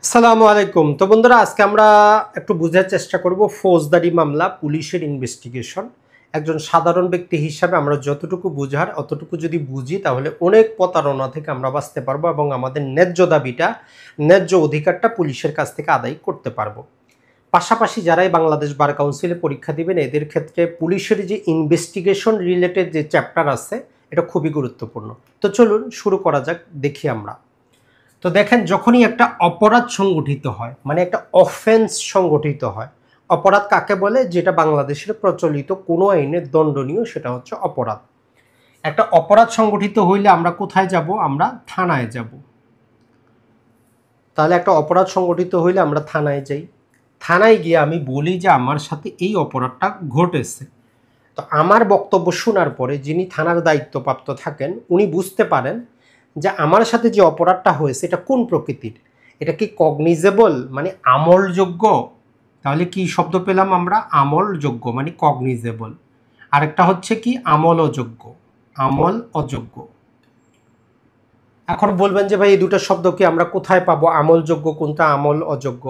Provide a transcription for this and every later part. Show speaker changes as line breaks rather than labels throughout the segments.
আসসালামু আলাইকুম। তো বন্ধুরা, আজকে আমরা একটু বোঝার চেষ্টা করব ফৌজদারি মামলা, পুলিশের ইনভেস্টিগেশন। একজন সাধারণ ব্যক্তি হিসাবে আমরা যতটুকু বুঝার অতটুকু যদি বুঝি তাহলে অনেক প্রতারণা থেকে আমরা বাঁচতে পারবো এবং আমাদের ন্যায্য দাবিটা, ন্যায্য অধিকারটা পুলিশের কাছ থেকে আদায় করতে পারবো। পাশাপাশি যারাই বাংলাদেশ বার কাউন্সিলে পরীক্ষা দিবেন এদের ক্ষেত্রে পুলিশের যে ইনভেস্টিগেশন রিলেটেড যে চ্যাপ্টার আছে এটা খুবই গুরুত্বপূর্ণ। তো চলুন শুরু করা যাক, দেখি আমরা। তো দেখেন, যখনই একটা অপরাধ সংগঠিত হয়, মানে একটা অফেন্স সংগঠিত হয়, অপরাধ কাকে বলে? যেটা বাংলাদেশের প্রচলিত কোনো আইনে দণ্ডনীয়, সেটা হচ্ছে অপরাধ। একটা অপরাধ সংগঠিত হইলে আমরা কোথায় যাব? আমরা থানায় যাব। তাহলে একটা অপরাধ সংগঠিত হইলে আমরা থানায় যাই। থানায় গিয়ে আমি বলি যে আমার সাথে এই অপরাধটা ঘটেছে। তো আমার বক্তব্য শোনার পরে যিনি থানার দায়িত্বপ্রাপ্ত থাকেন উনি বুঝতে পারেন যে আমার সাথে যে অপরাধটা হয়েছে এটা কোন প্রকৃতির, এটা কি কগনিজেবল মানে আমলযোগ্য। তাহলে কি শব্দ পেলাম আমরা? আমলযোগ্য মানে কগনিজেবল। আরেকটা হচ্ছে কি আমল অযোগ্য, আমল অযোগ্য। এখন বলবেন যে ভাই এই দুটো শব্দ কি আমরা কোথায় পাবো? আমলযোগ্য কোনটা, আমল অযোগ্য?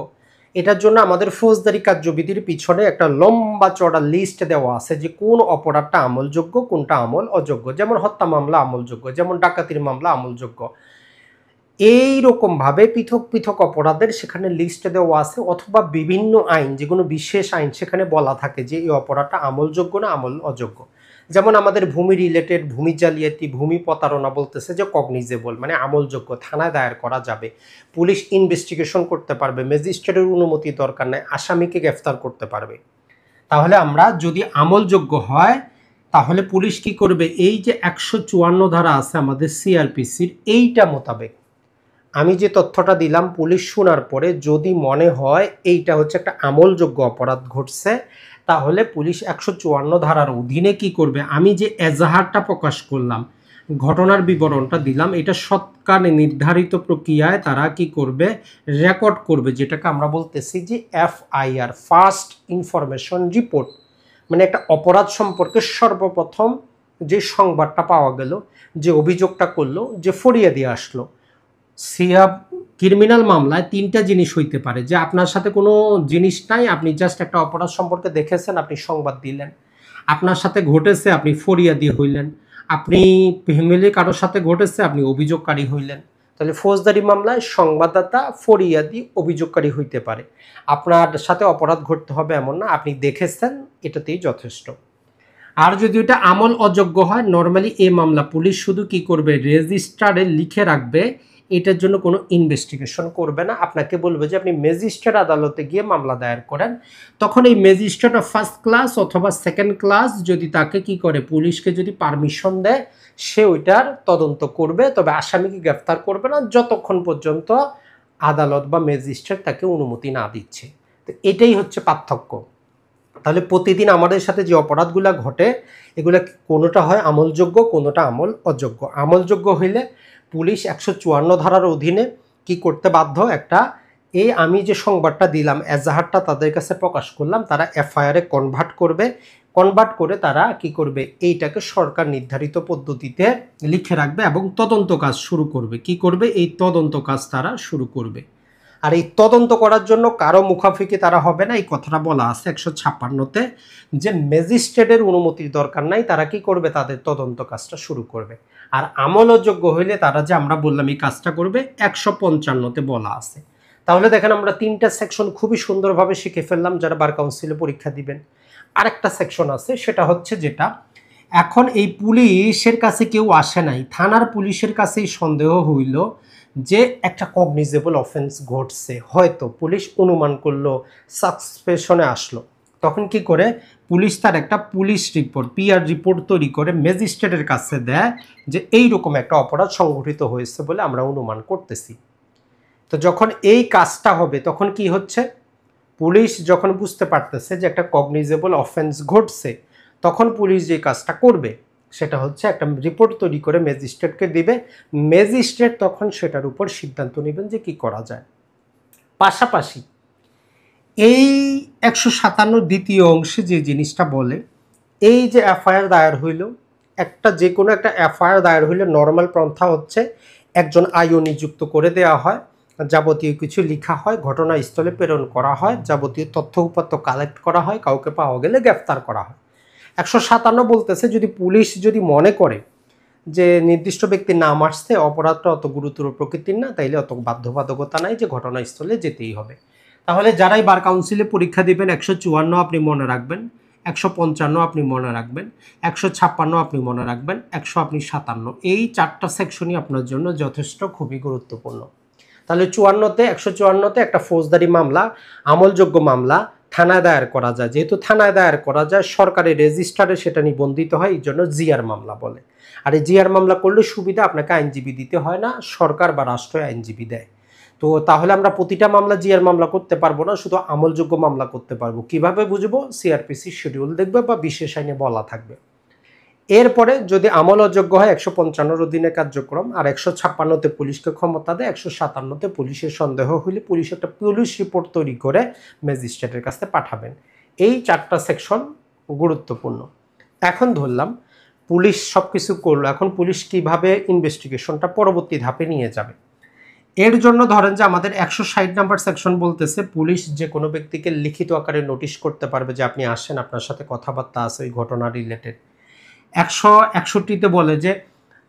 এটার জন্য আমাদের ফৌজদারি কার্যবিধির পিছনে একটা লম্বা চড়া লিস্ট দেওয়া আছে যে কোন অপরাধটা আমলযোগ্য, কোনটা আমল অযোগ্য। যেমন হত্যা মামলা আমলযোগ্য, যেমন ডাকাতির মামলা আমলযোগ্য। এইরকমভাবে পৃথক পৃথক অপরাধের সেখানে লিস্ট দেওয়া আছে, অথবা বিভিন্ন আইন, যেগুলো বিশেষ আইন, সেখানে বলা থাকে যে এই অপরাধটা আমলযোগ্য না আমল অযোগ্য। যেমন আমাদের ভূমি রিলেটেড, ভূমি জালিয়াতি, ভূমি প্রতারণা বলতেছে যে কগনিজেবল মানে আমলযোগ্য, থানায় দায়ের করা যাবে, পুলিশ ইনভেস্টিগেশন করতে পারবে, ম্যাজিস্ট্রেটের অনুমতি দরকার নেই, আসামিকে গ্রেফতার করতে পারবে। তাহলে আমরা যদি আমলযোগ্য হয় তাহলে পুলিশ কি করবে? এই যে 154 ধারা আছে আমাদের সিআরপিসির, এইটা মোতাবেক আমি যে তথ্যটা দিলাম, পুলিশ শোনার পরে যদি মনে হয় এইটা হচ্ছে একটা আমলযোগ্য অপরাধ ঘটছে, তাহলে পুলিশ 154 ধারার অধীনে কি করবে? আমি যে এজাহারটা প্রকাশ করলাম, ঘটনার বিবরণটা দিলাম, এটা সৎকারে নির্ধারিত প্রক্রিয়ায় তারা কি করবে? রেকর্ড করবে, যেটাকে আমরা বলতেছি যে এফআইআর, ফার্স্ট ইনফরমেশন রিপোর্ট। মানে একটা অপরাধ সম্পর্কে সর্বপ্রথম যে সংবাদটা পাওয়া গেল, যে অভিযোগটা করলো, যে ফরিয়াদি আসলো। সিয়াব ক্রিমিনাল মামলায় তিনটা জিনিস হইতে পারে, যে আপনার সাথে কোনো জিনিস নাই, আপনি জাস্ট একটা অপরাধ সম্পর্কে দেখেছেন, আপনি সংবাদ দিলেন। আপনার সাথে ঘটেছে, আপনি ফরিয়াদি হইলেন। আপনি ফ্যামিলি কারোর সাথে ঘটেছে, আপনি অভিযোগকারী হইলেন। তাহলে ফৌজদারি মামলায় সংবাদদাতা, ফরিয়াদি, অভিযোগকারী হইতে পারে। আপনার সাথে অপরাধ ঘটতে হবে এমন না, আপনি দেখেছেন, এটাতেই যথেষ্ট। আর যদি এটা আমল অযোগ্য হয়, নর্মালি এই মামলা পুলিশ শুধু কি করবে? রেজিস্টারে লিখে রাখবে, এটার জন্য কোনো ইনভেস্টিগেশন করবে না। আপনাকে বলবে যে আপনি ম্যাজিস্ট্রেট আদালতে গিয়ে মামলা দায়ের করেন। তখন এই ম্যাজিস্ট্রেট ফার্স্ট ক্লাস অথবা সেকেন্ড ক্লাস যদি তাকে কি করে, পুলিশকে যদি পারমিশন দেয়, সে ওইটার তদন্ত করবে, তবে আসামিকে গ্রেফতার করবে না যতক্ষণ পর্যন্ত আদালত বা ম্যাজিস্ট্রেট তাকে অনুমতি না দিচ্ছে। তো এটাই হচ্ছে পার্থক্য। তাহলে প্রতিদিন আমাদের সাথে যে অপরাধগুলো ঘটে, এগুলো কোনোটা হয় আমলযোগ্য, কোনোটা আমল অযোগ্য। আমলযোগ্য হইলে পুলিশ 154 ধারার অধীনে কি করতে বাধ্য? একটা এই আমি যে সংবাদটা দিলাম, এজাহারটা তাদের কাছে প্রকাশ করলাম, তারা এফআইআরে কনভার্ট করবে। কনভার্ট করে তারা কি করবে? এইটাকে সরকার নির্ধারিত পদ্ধতিতে লিখে রাখবে এবং তদন্ত কাজ শুরু করবে। কি করবে? এই তদন্ত কাজ তারা শুরু করবে। আর এই তদন্ত করার জন্য কারো মুখাফিকি তারা হবে না, এই কথাটা বলা আছে 156-তে, যে ম্যাজিস্ট্রেটের অনুমতির দরকার নাই, তারা কি করবে? তাদের তদন্ত কাজটা শুরু করবে। আর আমলযোগ্য হইলে তারা যে আমরা বললাম এই কাজটা করবে, 155-তে বলা আছে। তাহলে দেখেন, আমরা তিনটা সেকশন খুবই সুন্দরভাবে শিখে ফেললাম যারা বার কাউন্সিলে পরীক্ষা দিবেন। আরেকটা সেকশন আছে, সেটা হচ্ছে যেটা এখন এই পুলিশের কাছে কেউ আসে নাই, থানার পুলিশের কাছেই সন্দেহ হইল যে একটা কগনিজেবল অফেন্স ঘটছে, হয়তো পুলিশ অনুমান করলো, সাসপেশনে আসলো। তখন কি করে? পুলিশ তার একটা পুলিশ রিপোর্ট, পিআর রিপোর্ট তৈরি করে ম্যাজিস্ট্রেটের কাছে দেয় যে এইরকম একটা অপরাধ সংঘটিত হয়েছে বলে আমরা অনুমান করতেছি। তো যখন এই কাজটা হবে তখন কি হচ্ছে? পুলিশ যখন বুঝতে পারতেছে যে একটা কগনিজেবল অফেন্স ঘটছে, তখন পুলিশ যে কাজটা করবে সেটা হচ্ছে একটা রিপোর্ট তৈরি করে ম্যাজিস্ট্রেটকে দিবে। ম্যাজিস্ট্রেট তখন সেটার উপর সিদ্ধান্ত নেবেন যে কি করা যায়। পাশাপাশি এই 157 দ্বিতীয় অংশে যে জিনিসটা বলে, এই যে এফআইআর দায়ের হইল, একটা যে কোনো একটা এফআইআর দায়ের হইলে নর্মাল পন্থা হচ্ছে একজন আইও নিযুক্ত করে দেওয়া হয়। যাবতীয় কিছু লেখা হয়, ঘটনাস্থলে প্রেরণ করা হয়, যাবতীয় তথ্য উপাত্ত কালেক্ট করা হয়, কাউকে পাওয়া গেলে গ্রেফতার করা হয়। 157 বলতেছে যদি পুলিশ যদি মনে করে যে নির্দিষ্ট ব্যক্তির নাম আসছে, অপরাধটা অত গুরুতর প্রকৃতির না, তাইলে অত বাধ্যবাধকতা নাই যে ঘটনাস্থলে যেতেই হবে। তাহলে যারাই বার কাউন্সিলে পরীক্ষা দিবেন 154 আপনি মনে রাখবেন, 155 আপনি মনে রাখবেন, 156 আপনি মনে রাখবেন, 100 আপনি 57, এই 4টা সেকশনই আপনার জন্য যথেষ্ট খুবই গুরুত্বপূর্ণ। তাহলে 54তে 154তে একটা ফৌজদারি মামলা, আমলযোগ্য মামলা থানায় দায়ের করা যায়। যেহেতু থানায় দায়ের করা যায়, সরকারি রেজিস্টারে সেটা নিবন্ধিত হয়, এই জন্য জিআর মামলা বলে। আর এই জিআর মামলা করলে সুবিধা, আপনাকে আইনজীবী দিতে হয় না, সরকার বা রাষ্ট্র আইনজীবী দেয়। তো তাহলে আমরা প্রতিটা মামলা জিআর মামলা করতে পারবো না, শুধু আমলযোগ্য মামলা করতে পারবো। কিভাবে বুঝবো? সিআরপিসি শিডিউল দেখবে বা বিশেষ আইনে বলা থাকবে। এরপরে যদি আমল অযোগ্য হয় 155 দিনের কার্যক্রম, আর 156তে পুলিশকে ক্ষমতা দেয়, 157তে পুলিশের সন্দেহ হইলে পুলিশ একটা পুলিশ রিপোর্ট তৈরি করে ম্যাজিস্ট্রেটের কাছে পাঠাবেন। এই 4টা সেকশন গুরুত্বপূর্ণ। এখন ধরলাম পুলিশ সব কিছু করলো, এখন পুলিশ কিভাবে ইনভেস্টিগেশনটা পরবর্তী ধাপে নিয়ে যাবে। এর জন্য ধরেন যে আমাদের 160 নাম্বার সেকশন বলতেছে পুলিশ যে কোনো ব্যক্তিকে লিখিত আকারে নোটিশ করতে পারবে যে আপনি আসেন, আপনার সাথে কথাবার্তা আছে ওই ঘটনা রিলেটেড। 161তে বলে যে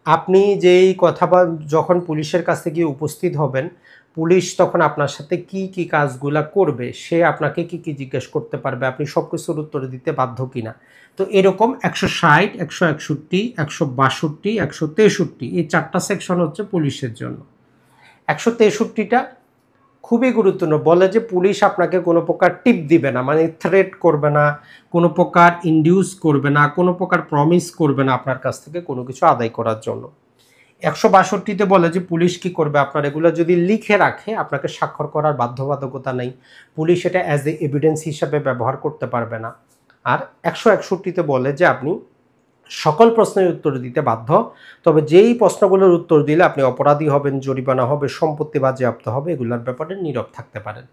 আপনি যেই কথা বা যখন পুলিশের কাছে গিয়ে উপস্থিত হবেন, পুলিশ তখন আপনার সাথে কি কি কাজগুলা করবে, সে আপনাকে কি কি জিজ্ঞেস করতে পারবে, আপনি সব কিছুর উত্তর দিতে বাধ্য কিনা। তো এরকম 160, 161, 162, 163 এই 4টা সেকশন হচ্ছে পুলিশের জন্য। 163টা খুবই গুরুত্বপূর্ণ, বলে যে পুলিশ আপনাকে কোনো প্রকার টিপ দিবে না, মানে থ্রেট করবে না, কোনো প্রকার ইনডিউস করবে না, কোনো প্রকার প্রমিস করবে না আপনার কাছ থেকে কোনো কিছু আদায় করার জন্য। 162তে বলে যে পুলিশ কি করবে, আপনার এগুলো যদি লিখে রাখে আপনাকে স্বাক্ষর করার বাধ্যবাধকতা নেই, পুলিশ এটা অ্যাজ এ এভিডেন্স হিসাবে ব্যবহার করতে পারবে না। আর 161তে বলে যে আপনি সকল প্রশ্নের উত্তর দিতে বাধ্য, তবে যেই প্রশ্নগুলোর উত্তর দিলে আপনি অপরাধী হবেন, জরিমানা হবে, সম্পত্তি বাজেয়াপ্ত হবে, এগুলোর ব্যাপারে নীরব থাকতে পারেন।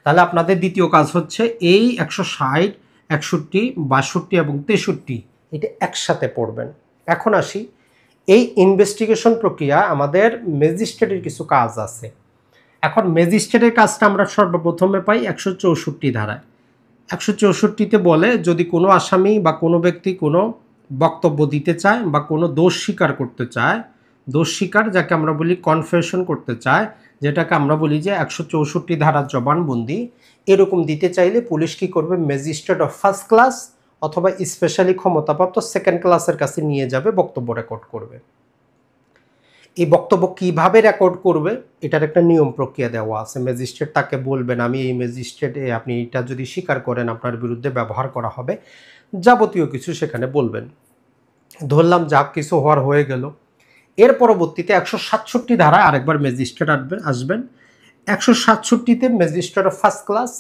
তাহলে আপনাদের দ্বিতীয় কাজ হচ্ছে এই 160, 61, 62 এবং 63 এটা একসাথে পড়বেন। এখন আসি এই ইনভেস্টিগেশন প্রক্রিয়া, আমাদের ম্যাজিস্ট্রেটের কিছু কাজ আছে। এখন ম্যাজিস্ট্রেটের কাজটা আমরা সর্বপ্রথমে পাই 164 ধারায়। 164তে বলে যদি কোনো আসামি বা কোনো ব্যক্তি কোনো বক্তব্য দিতে চায় বা কোনো দোষ স্বীকার করতে চায়, দোষ স্বীকার যাকে আমরা বলি কনফেশন করতে চায়, যেটাকে আমরা বলি যে 164 ধারার জবানবন্দি, এরকম দিতে চাইলে পুলিশ কী করবে, ম্যাজিস্ট্রেট অফ ফার্স্ট ক্লাস অথবা স্পেশালি ক্ষমতাপ্রাপ্ত সেকেন্ড ক্লাসের কাছে নিয়ে যাবে, বক্তব্য রেকর্ড করবে। এই বক্তব্য কিভাবে রেকর্ড করবে এটার একটা নিয়ম প্রক্রিয়া দেওয়া আছে। ম্যাজিস্ট্রেট তাকে বলবেন আমি এই ম্যাজিস্ট্রেট, আপনি এটা যদি স্বীকার করেন আপনার বিরুদ্ধে ব্যবহার করা হবে, যাবতীয় কিছু সেখানে বলবেন। ধরলাম যা কিছু হওয়ার হয়ে গেল, এর পরবর্তীতে 167 ধারায় আরেকবার ম্যাজিস্ট্রেট আসবেন। 167তে ম্যাজিস্ট্রেট অফ ফার্স্ট ক্লাস,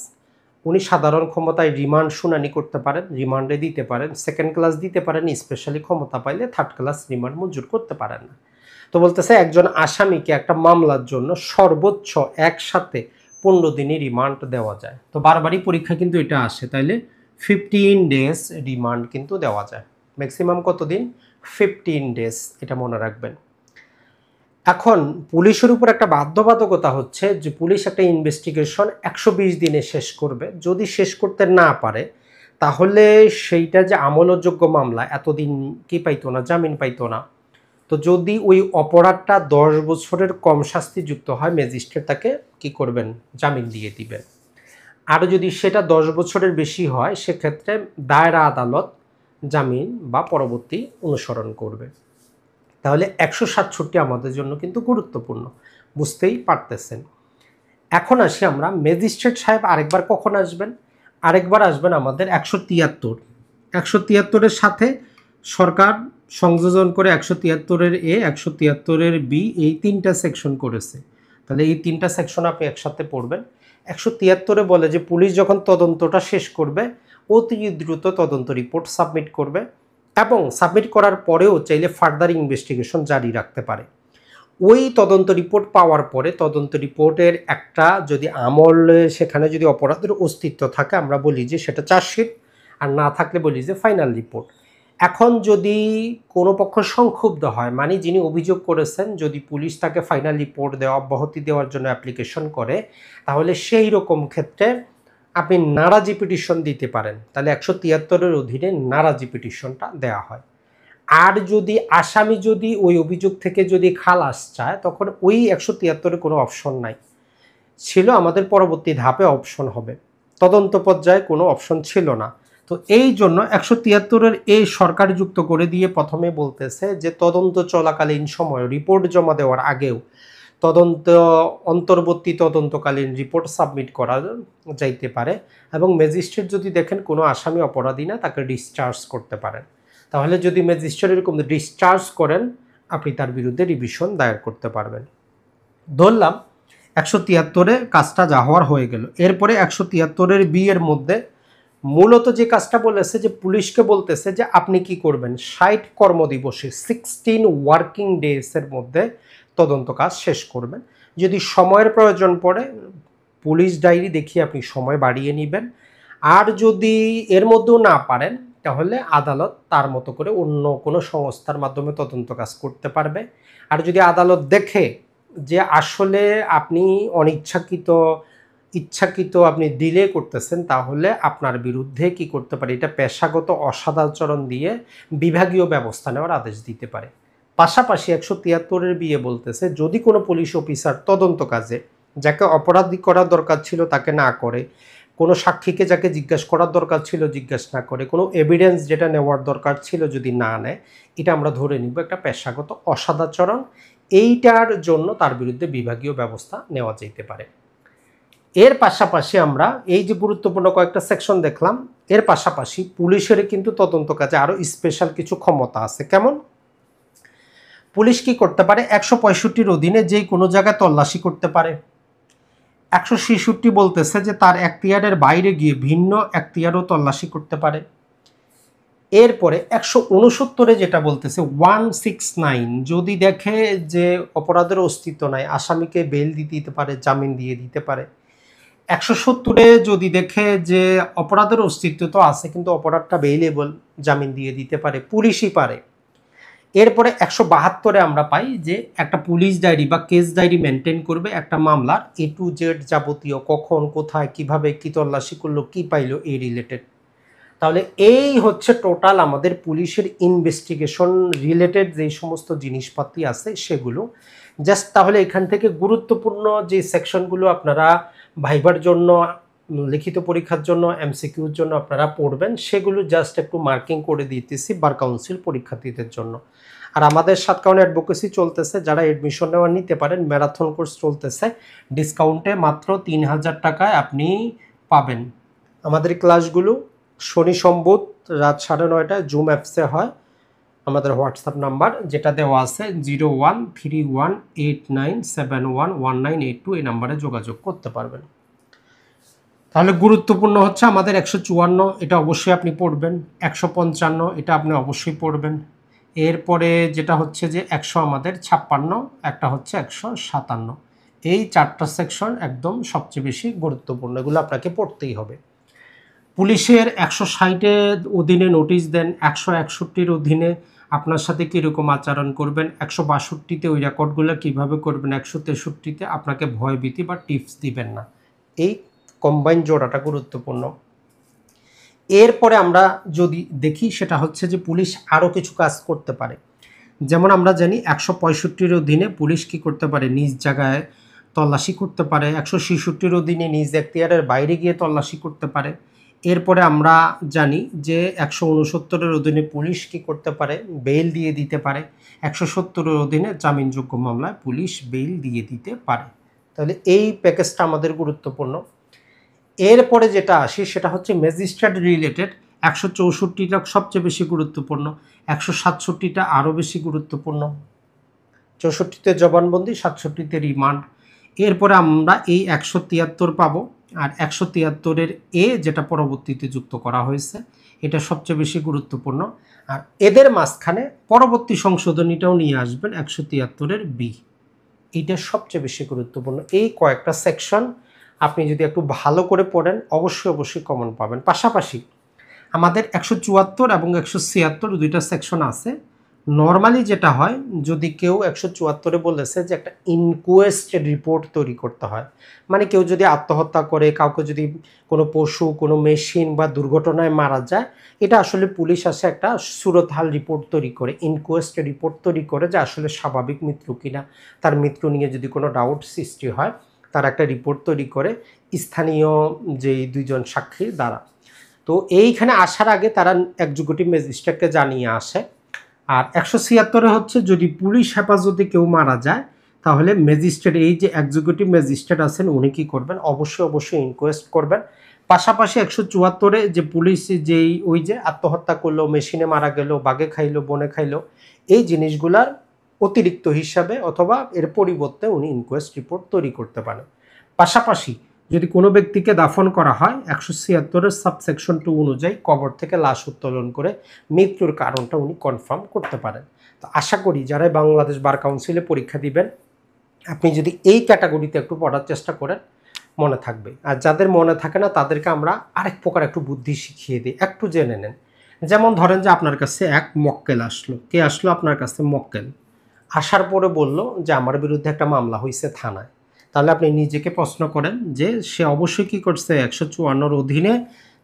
উনি সাধারণ ক্ষমতায় রিমান্ড শুনানি করতে পারেন, রিমান্ডে দিতে পারেন, সেকেন্ড ক্লাস দিতে পারেন, স্পেশালি ক্ষমতা পাইলে থার্ড ক্লাস রিমান্ড মঞ্জুর করতে পারেন না। তো বলতেছে একজন আসামিকে একটা মামলার জন্য সর্বোচ্চ একসাথে 15 দিনই রিমান্ড দেওয়া যায়। তো বারবারই পরীক্ষা কিন্তু এটা আসে, তাইলে 15 ডেজ রিমান্ড কিন্তু দেওয়া যায়। ম্যাক্সিমাম কতদিন? 15 ডেজ, এটা মনে রাখবেন। এখন পুলিশের উপর একটা বাধ্যবাধকতা হচ্ছে যে পুলিশ একটা ইনভেস্টিগেশন 120 দিনে শেষ করবে। যদি শেষ করতে না পারে তাহলে সেইটা যে আমলযোগ্য মামলা, এতদিন কি পাইতো না, জামিন পাইতো না। তো যদি ওই অপরাধটা 10 বছরের কম শাস্তিযুক্ত হয়, ম্যাজিস্ট্রেট তাকে কি করবেন, জামিন দিয়ে দিবেন। আর যদি সেটা 10 বছরের বেশি হয় সেক্ষেত্রে দায়রা আদালত জামিন বা পরবর্তী অনুসরণ করবে। তাহলে 167 আমাদের জন্য কিন্তু গুরুত্বপূর্ণ, বুঝতেই পারতেছেন। এখন আসি আমরা ম্যাজিস্ট্রেট সাহেব আরেকবার কখন আসবেন? আরেকবার আসবেন আমাদের 173। 173-এর সাথে সরকার সংযোজন করে 173-এর এ, 173-এর বি, এই 3টা সেকশন করেছে। তাহলে এই 3টা সেকশন আপনি একসাথে পড়বেন। 173-এ বলে যে পুলিশ যখন তদন্তটা শেষ করবে অতি দ্রুত তদন্ত রিপোর্ট সাবমিট করবে এবং সাবমিট করার পরেও চাইলে ফার্দার ইনভেস্টিগেশন জারি রাখতে পারে। ওই তদন্ত রিপোর্ট পাওয়ার পরে তদন্ত রিপোর্টের একটা যদি আমলে সেখানে যদি অপরাধের অস্তিত্ব থাকে আমরা বলি যে সেটা চার্জশিট, আর না থাকলে বলি যে ফাইনাল রিপোর্ট। এখন যদি কোনো পক্ষ সংক্ষুব্ধ হয়, মানে যিনি অভিযোগ করেছেন যদি পুলিশ তাকে ফাইনাল রিপোর্ট দেওয়া অব্যাহতি দেওয়ার জন্য অ্যাপ্লিকেশন করে, তাহলে সেই রকম ক্ষেত্রে আপনি নারাজি পিটিশন দিতে পারেন। তাহলে 173-এর অধীনে নারাজি পিটিশনটা দেওয়া হয়। আর যদি আসামি যদি ওই অভিযোগ থেকে যদি খালাস চায়, তখন ওই 173-এর কোনো অপশন নাই। ছিল আমাদের পরবর্তী ধাপে অপশন হবে, তদন্ত পর্যায়ে কোনো অপশন ছিল না। তো এই জন্য 173-এর এই সরকার যুক্ত করে দিয়ে প্রথমে বলতেছে যে তদন্ত চলাকালীন সময় রিপোর্ট জমা দেওয়ার আগেও তদন্ত অন্তর্বর্তী তদন্তকালীন রিপোর্ট সাবমিট করা যাইতে পারে, এবং ম্যাজিস্ট্রেট যদি দেখেন কোনো আসামি অপরাধী না, তাকে ডিসচার্জ করতে পারেন। তাহলে যদি ম্যাজিস্ট্রেট এরকম ডিসচার্জ করেন, আপনি তার বিরুদ্ধে রিভিশন দায়ের করতে পারবেন। ধরলাম 173-এ কাজটা যা হওয়ার হয়ে গেল। এরপরে 173-এর বিয়ের মধ্যে মূলত যে কাজটা বলেছে যে পুলিশকে বলতেছে যে আপনি কি করবেন, 60 কর্মদিবসে 16 ওয়ার্কিং ডেজের মধ্যে তদন্ত কাজ শেষ করবেন। যদি সময়ের প্রয়োজন পড়ে পুলিশ ডায়েরি দেখিয়ে আপনি সময় বাড়িয়ে নেবেন। আর যদি এর মধ্যেও না পারেন, তাহলে আদালত তার মতো করে অন্য কোনো সংস্থার মাধ্যমে তদন্ত কাজ করতে পারবে। আর যদি আদালত দেখে যে আসলে আপনি ইচ্ছাকৃত আপনি ডিলে করতেছেন, তাহলে আপনার বিরুদ্ধে কি করতে পারে, এটা পেশাগত অসদাচরণ দিয়ে বিভাগীয় ব্যবস্থা নেওয়ার আদেশ দিতে পারে। পাশাপাশি 173-এর বিয়ে বলতেছে যদি কোনো পুলিশ অফিসার তদন্ত কাজে যাকে অপরাধী করার দরকার ছিল তাকে না করে, কোনো সাক্ষীকে যাকে জিজ্ঞাসা করার দরকার ছিল জিজ্ঞাসা না করে, কোনো এভিডেন্স যেটা নেওয়ার দরকার ছিল যদি না নেয়, এটা আমরা ধরে নিব একটা পেশাগত অসদাচরণ। এইটার জন্য তার বিরুদ্ধে বিভাগীয় ব্যবস্থা নেওয়া যেতে পারে। এর পাশাপাশি আমরা এই যে গুরুত্বপূর্ণ কয়েকটা সেকশন দেখলাম, এর পাশাপাশি পুলিশের কিন্তু তদন্ত কাজে আরও স্পেশাল কিছু ক্ষমতা আছে। কেমন? পুলিশ কি করতে পারে, 165-র অধীনে যেই কোনো জায়গায় তল্লাশি করতে পারে। 166 বলতেছে যে তার এখতিয়ারের বাইরে গিয়ে ভিন্ন এখতিয়ারও তল্লাশি করতে পারে। এরপরে 169-এ যেটা বলতেছে 169 যদি দেখে যে অপরাধের অস্তিত্ব নাই, আসামিকে বেল দিতে পারে, জামিন দিয়ে দিতে পারে। 170-এ যদি দেখে যে অপরাধের অস্তিত্ব তো আছে কিন্তু অপরাধটা বেইলেবল, জামিন দিয়ে দিতে পারে, পুলিশই পারে। এরপরে 172-এ আমরা পাই যে একটা পুলিশ ডায়েরি বা কেস ডায়েরি মেনটেন করবে একটা মামলার A to Z যাবতীয়, কখন কোথায় কিভাবে কি তল্লাশি করলো কি পাইলো এই রিলেটেড। তাহলে এই হচ্ছে টোটাল আমাদের পুলিশের ইনভেস্টিগেশন রিলেটেড যেই সমস্ত জিনিসপাতি আছে সেগুলো। জাস্ট তাহলে এখান থেকে গুরুত্বপূর্ণ যে সেকশনগুলো আপনারা ভাইবার জন্য, লিখিত পরীক্ষার জন্য, MCQর জন্য আপনারা পড়বেন, সেগুলো জাস্ট একটু মার্কিং করে দিতেছি বার কাউন্সিল পরীক্ষার্থীদের জন্য। আর আমাদের সাতকাউন অ্যাডভোকেসি চলতেছে, যারা এডমিশন নেওয়া নিতে পারেন, ম্যারাথন কোর্স চলতেছে, ডিসকাউন্টে মাত্র 3000 টাকায় আপনি পাবেন। আমাদের ক্লাসগুলো শনি সম্বুধ রাত 9:30টায় জুম অ্যাপসে হয়। আমাদের হোয়াটসঅ্যাপ নাম্বার যেটা দেওয়া আছে 013189711982, এই নাম্বারে যোগাযোগ করতে পারবেন। তাহলে গুরুত্বপূর্ণ হচ্ছে আমাদের 154, এটা অবশ্যই আপনি পড়বেন। 155 এটা আপনি অবশ্যই পড়বেন। এরপরে যেটা হচ্ছে যে 100 আমাদের 56, একটা হচ্ছে 157, এই 4টা সেকশন একদম সবচেয়ে বেশি গুরুত্বপূর্ণ, এগুলো আপনাকে পড়তেই হবে। পুলিশের 160-এর অধীনে নোটিশ দেন, 161-র অধীনে আপনার সাথে কীরকম আচরণ করবেন, 162-তে ওই রেকর্ডগুলো কীভাবে করবেন, 163-তে আপনাকে ভয়ভীতি বা টিপস দিবেন না। এই কম্বাইন জোড়াটা গুরুত্বপূর্ণ। এরপরে আমরা যদি দেখি সেটা হচ্ছে যে পুলিশ আরও কিছু কাজ করতে পারে। যেমন আমরা জানি 165-র অধীনে পুলিশ কি করতে পারে, নিজ জায়গায় তল্লাশি করতে পারে। 166-র অধীনে নিজ এখতিয়ারের বাইরে গিয়ে তল্লাশি করতে পারে। এরপরে আমরা জানি যে 169-এর অধীনে পুলিশ কি করতে পারে, বেইল দিয়ে দিতে পারে। 170-এর অধীনে জামিনযোগ্য মামলায় পুলিশ বেইল দিয়ে দিতে পারে। তাহলে এই প্যাকেজটা আমাদের গুরুত্বপূর্ণ। এরপরে যেটা আসি সেটা হচ্ছে ম্যাজিস্ট্রেট রিলেটেড। 164টা সবচেয়ে বেশি গুরুত্বপূর্ণ, 167টা আরও বেশি গুরুত্বপূর্ণ। 64তে জবানবন্দি, 67তে রিমান্ড। এরপরে আমরা এই 173 পাবো, আর 173-এর এ যেটা পরবর্তীতে যুক্ত করা হয়েছে এটা সবচেয়ে বেশি গুরুত্বপূর্ণ। আর এদের মাঝখানে পরবর্তী সংশোধনীটাও নিয়ে আসবেন 173-এর বি, এইটা সবচেয়ে বেশি গুরুত্বপূর্ণ। এই কয়েকটা সেকশন আপনি যদি একটু ভালো করে পড়েন অবশ্যই কমন পাবেন। পাশাপাশি আমাদের 174 এবং 176 দুইটা সেকশন আছে। নর্মালি যেটা হয়, যদি কেউ 174-এ বলেছে যে একটা ইনকোয়েস্ট রিপোর্ট তৈরি করতে হয়, মানে কেউ যদি আত্মহত্যা করে, কাউকে যদি কোনো পশু, কোনো মেশিন বা দুর্ঘটনায় মারা যায়, এটা আসলে পুলিশ আসে একটা সুরতহাল রিপোর্ট তৈরি করে, ইনকোয়েস্ট রিপোর্ট তৈরি করে যে আসলে স্বাভাবিক মৃত্যু কিনা, তার মৃত্যু নিয়ে যদি কোনো ডাউট সৃষ্টি হয়, তার একটা রিপোর্ট তৈরি করে স্থানীয় যেই দুইজন সাক্ষীর দ্বারা। তো এইখানে আসার আগে তারা এক্সিকিউটিভ ম্যাজিস্ট্রেটকে জানিয়ে আসে। আর 176-এ হচ্ছে যদি পুলিশ হেফাজতে কেউ মারা যায়, তাহলে ম্যাজিস্ট্রেট, এই যে এক্সিকিউটিভ ম্যাজিস্ট্রেট আছেন, উনি কী করবেন, অবশ্যই ইনকোয়েস্ট করবেন। পাশাপাশি 174-এ যে পুলিশ যেই ওই যে আত্মহত্যা করলো, মেশিনে মারা গেল, বাঘে খাইলো, বনে খাইলো, এই জিনিসগুলার অতিরিক্ত হিসাবে অথবা এর পরিবর্তে উনি ইনকোয়েস্ট রিপোর্ট তৈরি করতে পারেন। পাশাপাশি যদি কোনো ব্যক্তিকে দাফন করা হয়, 176-এর সাবসেকশন 2 অনুযায়ী কবর থেকে লাশ উত্তোলন করে মৃত্যুর কারণটা উনি কনফার্ম করতে পারেন। তো আশা করি যারা বাংলাদেশ বার কাউন্সিলে পরীক্ষা দিবেন, আপনি যদি এই ক্যাটাগরিতে একটু পড়ার চেষ্টা করেন, মনে থাকবে। আর যাদের মনে থাকে না, তাদেরকে আমরা আরেক প্রকার একটু বুদ্ধি শিখিয়ে দিই, একটু জেনে নেন। যেমন ধরেন যে আপনার কাছে এক মক্কেল আসলো। কে আসলো আপনার কাছে? মক্কেল। আসার পরে বলল যে আমার বিরুদ্ধে একটা মামলা হয়েছে থানায়। তাহলে আপনি নিজেকে প্রশ্ন করেন যে সে অবশ্যই কী করছে, 154-র অধীনে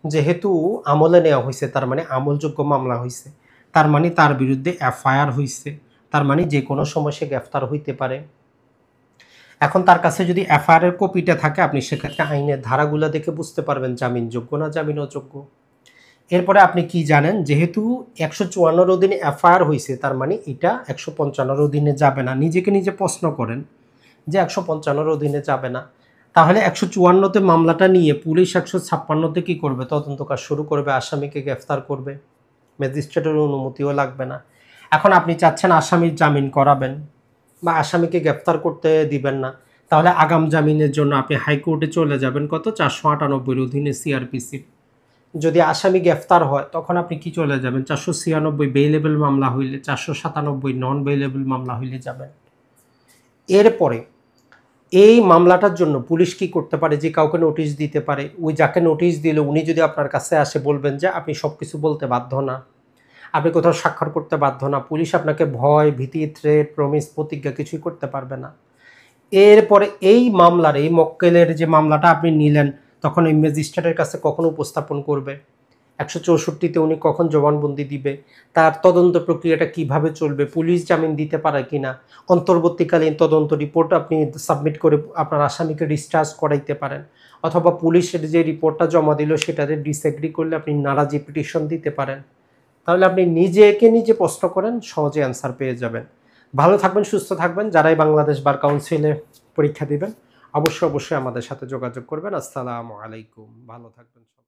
যেহেতু আমলে নেওয়া হয়েছে, তার মানে আমলযোগ্য মামলা হয়েছে, তার মানে তার বিরুদ্ধে এফআইআর হয়েছে, তার মানে যে কোনো সময় সে গ্রেফতার হইতে পারে। এখন তার কাছে যদি এফআইআরের কপিটা থাকে, আপনি সেক্ষেত্রে আইনের ধারাগুলো দেখে বুঝতে পারবেন জামিনযোগ্য না জামিন অযোগ্য। এরপরে আপনি কি জানেন, যেহেতু 154-র অধীনে এফআইআর হয়েছে, তার মানে এটা 155-র অধীনে যাবে না। নিজেকে নিজে প্রশ্ন করেন যে 155-র অধীনে যাবে না, তাহলে 154-তে মামলাটা নিয়ে পুলিশ 156-তে কী করবে? তদন্ত কাজ শুরু করবে, আসামিকে গ্রেফতার করবে, ম্যাজিস্ট্রেটের অনুমতিও লাগবে না। এখন আপনি চাচ্ছেন আসামির জামিন করাবেন বা আসামিকে গ্রেফতার করতে দিবেন না, তাহলে আগাম জামিনের জন্য আপনি হাইকোর্টে চলে যাবেন, কত, 498-র অধীনে সিআরপিসির। যদি আসামি গ্রেফতার হয়, তখন আপনি কি চলে যাবেন, 496 বেইলেবল মামলা হইলে, 497 নন বেইলেবল মামলা হইলে যাবেন। এরপরে এই মামলাটার জন্য পুলিশ কি করতে পারে, যে কাউকে নোটিশ দিতে পারে। ওই যাকে নোটিশ দিল, উনি যদি আপনার কাছে আসে, বলবেন যে আপনি সব কিছু বলতে বাধ্য না, আপনি কোথাও স্বাক্ষর করতে বাধ্য না। পুলিশ আপনাকে ভয়, ভীতি, থ্রেট, প্রমিস, প্রতিজ্ঞা কিছুই করতে পারবে না। এরপরে এই মামলার, এই মক্কেলের যে মামলাটা আপনি নিলেন, তখন এই ম্যাজিস্ট্রেটের কাছে কখন উপস্থাপন করবে, 164-তে উনি কখন জবানবন্দি দিবে, তার তদন্ত প্রক্রিয়াটা কিভাবে চলবে, পুলিশ জামিন দিতে পারে কিনা, অন্তর্বর্তীকালীন তদন্ত রিপোর্ট আপনি সাবমিট করে আপনার আসামিকে ডিসচার্জ করাইতে পারেন, অথবা পুলিশের যে রিপোর্টটা জমা দিল সেটাতে ডিসএগ্রি করলে আপনি নারাজি পিটিশন দিতে পারেন। তাহলে আপনি নিজেকে নিজে প্রশ্ন করেন, সহজে অ্যান্সার পেয়ে যাবেন। ভালো থাকবেন, সুস্থ থাকবেন। যারাই বাংলাদেশ বার কাউন্সিলে পরীক্ষা দিবেন, অবশ্যই আমাদের সাথে যোগাযোগ করবেন। আসসালামু আলাইকুম। ভালো থাকবেন।